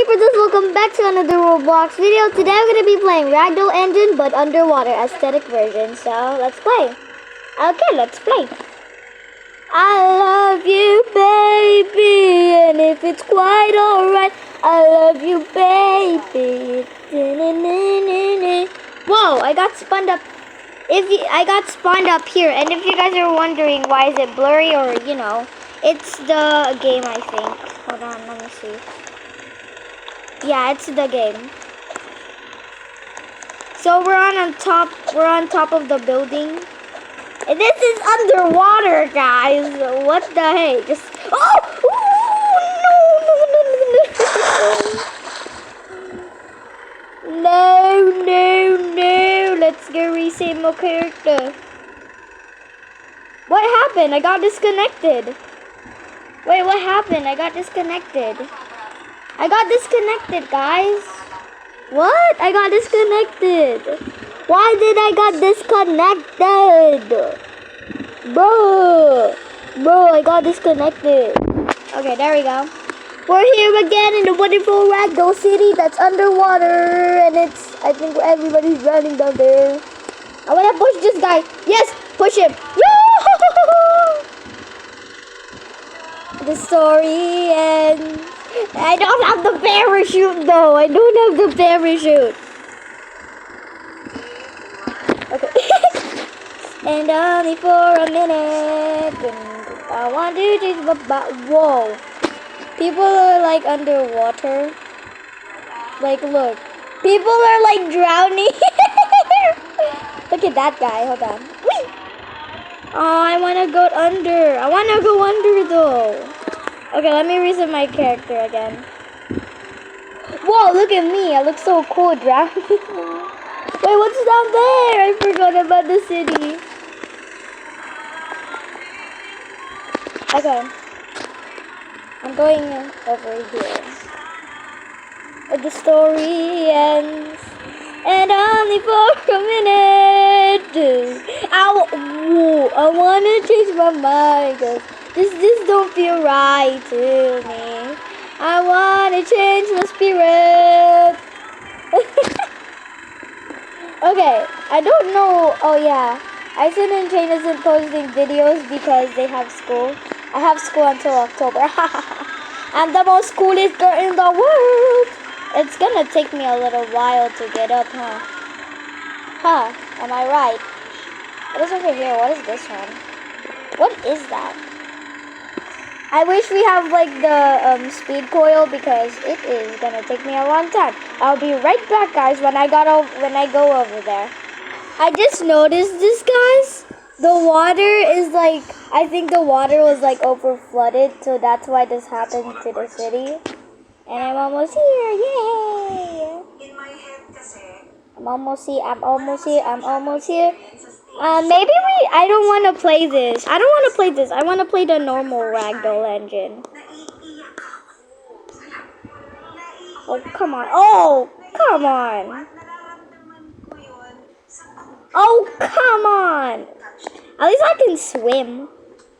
Hey princess, welcome back to another Roblox video. Today I'm going to be playing Ragdoll Engine but underwater aesthetic version. So let's play. Okay, let's play. I love you baby, and if it's quite alright, I love you baby. Whoa, I got spawned up. I got spawned up here, and if you guys are wondering why is it blurry or it's the game I think. Hold on, let me see. Yeah, it's the game. So we're on top of the building. And this is underwater, guys. What the heck? Just no. Let's go reset my character. What happened? I got disconnected. Wait, what happened? I got disconnected. Guys. What? I got disconnected. Why did I got disconnected? Bro, I got disconnected. Okay, there we go. We're here again in the wonderful Ragdoll City that's underwater, and I think everybody's running down there. I wanna push this guy. Yes, push him. The story ends. I don't have the parachute though. Okay. And only for a minute. I want to just whoa. People are like underwater. Like look. People are like drowning. Look at that guy. Hold on. Whee! Oh, I wanna go under. Though. Okay, let me reset my character again. Whoa, look at me. I look so cool drowning. Wait, what's down there? I forgot about the city. Okay. I'm going over here. The story ends. And only for a minute. I want to change my mind. This don't feel right to me. I want to change my spirit. Okay, I don't know. Oh yeah, Ison and Chain isn't posting videos because they have school. I have school until October. I'm the most coolest girl in the world. It's gonna take me a little while to get up, huh? Am I right? What is over here? What is this one? What is that? I wish we have like the speed coil because it is gonna take me a long time. I'll be right back, guys, when I go over there. I just noticed this, guys. The water is like, I think the water was like over flooded, so that's why this happened to the city. And I'm almost here, yay! I'm almost here. Maybe I don't want to play this. I want to play the normal Ragdoll engine. Oh, come on. At least I can swim.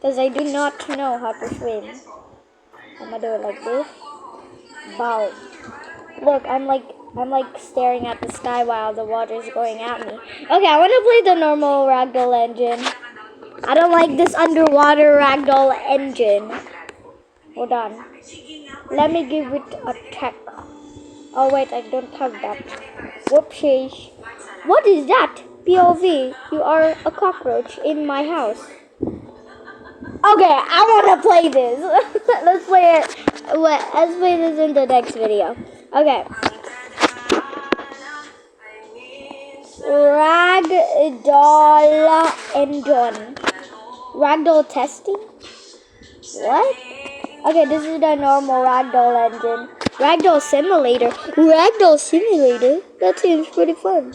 Because I do not know how to swim. I'm going to do it like this. Wow. Look, I'm like staring at the sky while the water's going at me. Okay, I want to play the normal Ragdoll engine. I don't like this underwater Ragdoll engine. Hold on. Let me give it a check. Oh wait, I don't have that. Whoopsies. What is that? POV, you are a cockroach in my house. Okay, I want to play this. Let's play it. Let's play this in the next video. Okay. Ragdoll engine. Ragdoll testing? What? Okay, this is the normal Ragdoll engine. Ragdoll simulator. That seems pretty fun.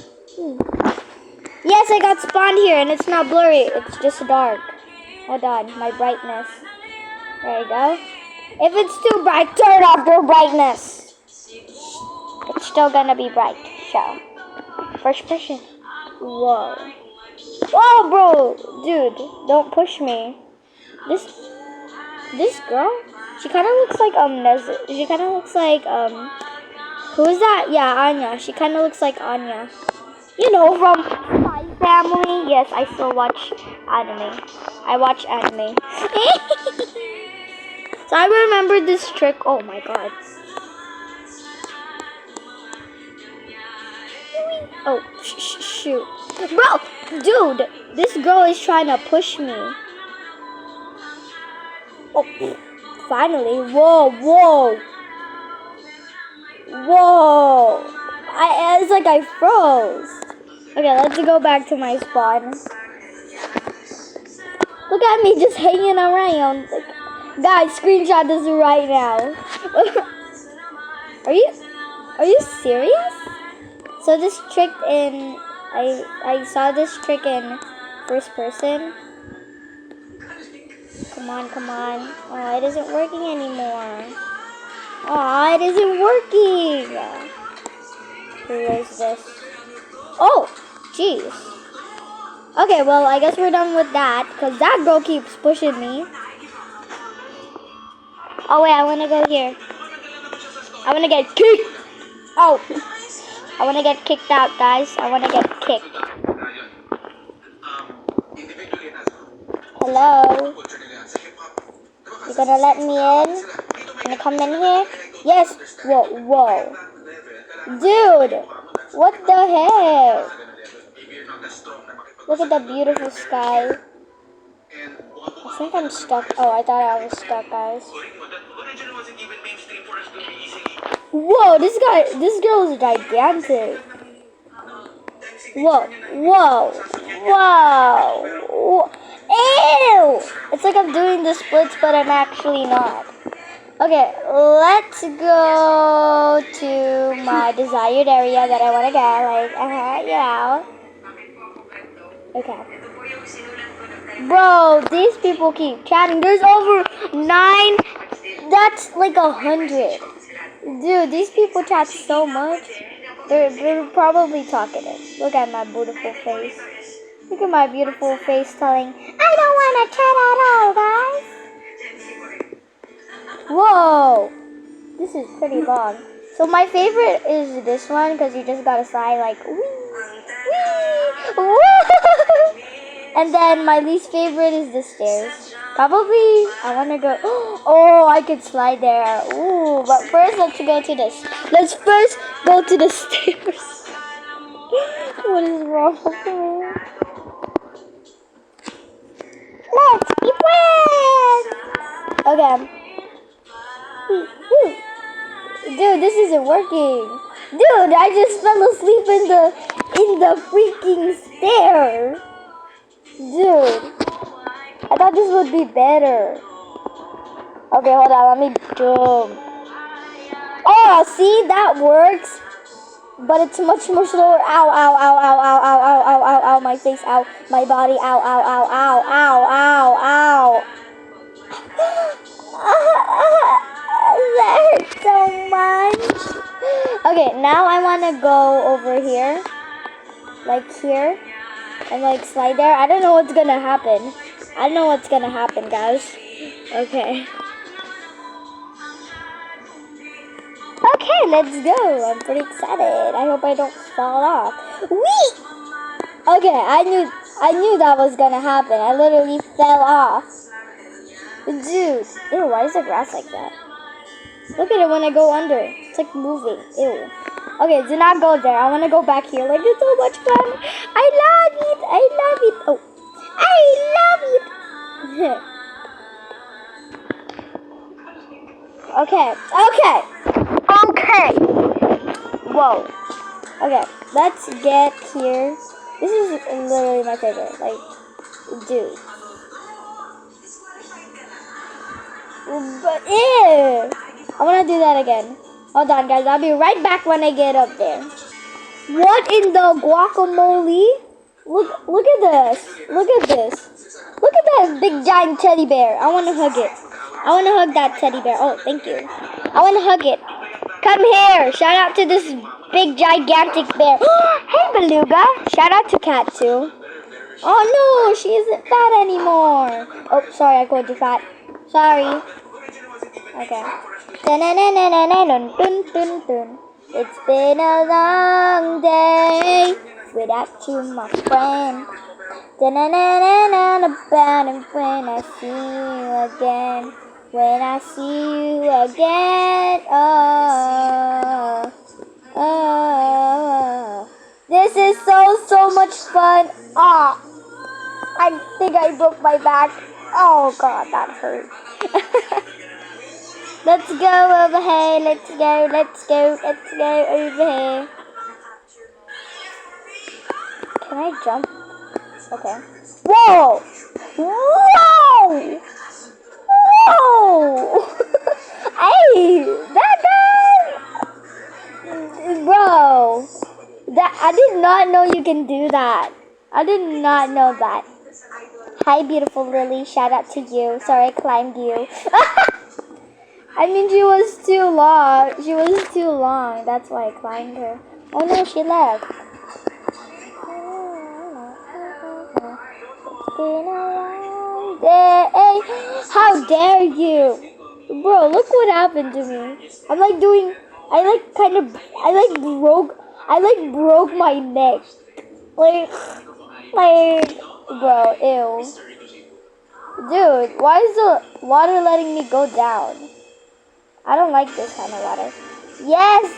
Yes, I got spawned here and it's not blurry. It's just dark. Hold on, my brightness. There you go. If it's too bright, turn off your brightness. It's still gonna be bright. So, first person. Whoa, bro, dude, don't push me. This girl, she kind of looks like Who's that? Yeah, Anya. She kind of looks like Anya. You know, from Spy Family. Yes, I still watch anime. I watch anime. So I remember this trick. Oh my god. Oh, shoot. Bro, dude, this girl is trying to push me. Oh, finally. Whoa, whoa. Whoa. It's like I froze. Okay, let's go back to my spawn. Look at me just hanging around. Guys, screenshot this right now. Are you serious? So this trick I saw this trick in first person. Come on, come on. Oh, it isn't working anymore. Oh, it isn't working. Where is this? Oh, jeez. Okay, well, I guess we're done with that because that girl keeps pushing me. Oh, wait, I want to go here. I want to get kicked. Oh, I want to get kicked out, guys. I want to get kicked. Hello? You gonna let me in? Gonna come in here? Yes. Whoa, whoa. Dude, what the heck? Look at the beautiful sky. I think I'm stuck. Oh, I thought I was stuck, guys. Whoa, this girl is gigantic. Whoa, whoa, whoa. Ew! It's like I'm doing the splits, but I'm actually not. Okay, let's go to my desired area that I want to get. Like, yeah. Okay. Bro, these people keep chatting. There's over 9. That's like 100. Dude, these people chat so much. They're probably talkative. Look at my beautiful face. Look at my beautiful face telling, I don't want to chat at all, guys. Whoa. This is pretty long. So my favorite is this one because you just gotta sigh like, wee, wee, woo. And then my least favorite is the stairs. Probably, I want to go, oh, I could slide there. Ooh, but first let's go to this. Let's first go to the stairs. What is wrong with me? Let's be friends! Okay. Dude, this isn't working. Dude, I just fell asleep in the freaking stair. Dude, I thought this would be better. Okay, hold on, let me jump. Oh, see, that works. But it's much more slower. Ow, ow, ow, ow, ow, ow, ow, ow, ow, ow, my face, ow, my body, ow, ow, ow, ow, ow, ow, ow. That hurts so much. Okay, now I want to go over here. Like here. And like slide there. I don't know what's going to happen. I don't know what's going to happen, guys. Okay. Okay, let's go. I'm pretty excited. I hope I don't fall off. Whee! Okay, I knew that was gonna happen. I literally fell off. Dude, ew, why is the grass like that? Look at it when I go under. It's like moving. Ew. Okay, do not go there. I want to go back here. Like, it's so much fun. I love it. I love it. Oh, I love it. Okay. Okay. Okay. Whoa. Okay, let's get here. This is literally my favorite. Like, dude. But ew. I want to do that again. Hold on, guys. I'll be right back when I get up there. What in the guacamole? Look at this. Look at this. Look at that big giant teddy bear. I want to hug it. I want to hug that teddy bear. Oh, thank you. I want to hug it. Come here. Shout out to this big gigantic bear. Hey, Beluga. Shout out to Cat too. Oh no, she isn't fat anymore. Oh, sorry, I called you fat. Sorry. Okay. It's been a long day without you, my friend. Da-na-na-na-na, and when I see you again, when I see you again, oh, oh. This is so much fun. Ah, I think I broke my back. Oh God, that hurt. Let's go over here. Let's go over here. Can I jump? Okay. Whoa! Whoa! Whoa! Hey, that guy! Bro, that I did not know you can do that. I did not know that. Hi, beautiful Lily. Shout out to you. Sorry I climbed you. I mean, she was too long. She was too long. That's why I climbed her. Oh no, she left. It's been a long day. How dare you? Bro, look what happened to me. I'm like doing, I broke my neck. Bro, ew. Dude, why is the water letting me go down? I don't like this kind of water. Yes!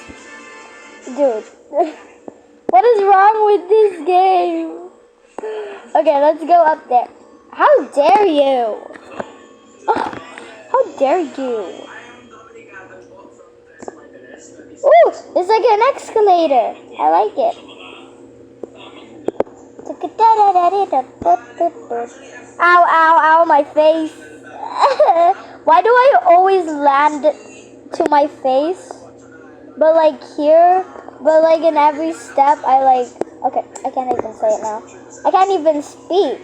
Dude. What is wrong with this game? Okay, let's go up there. How dare you? Oh, how dare you? Ooh, it's like an escalator. I like it. Ow, ow, ow, my face. Why do I always land to my face? But like here, but like in every step, okay, I can't even say it now. I can't even speak.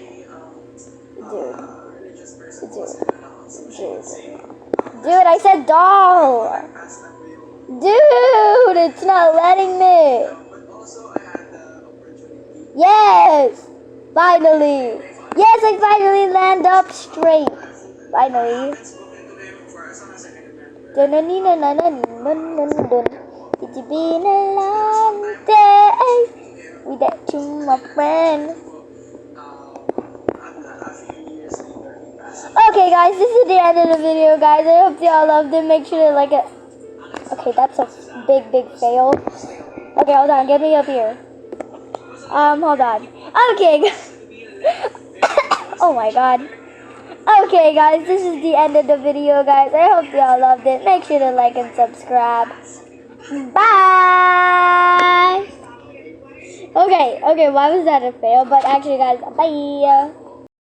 Dude, I said doll. Dude, it's not letting me. Yes, finally. Yes, I finally land up straight. Finally. It's been a long day without you, my friend. Okay, guys, this is the end of the video, guys. I hope y'all loved it. Make sure to like it. Okay, that's a big fail. Okay, hold on. Get me up here. Hold on. Okay. Oh my God. Okay, guys, this is the end of the video, guys. I hope y'all loved it. Make sure to like and subscribe. Bye. Okay, why was that a fail? But actually, guys, bye.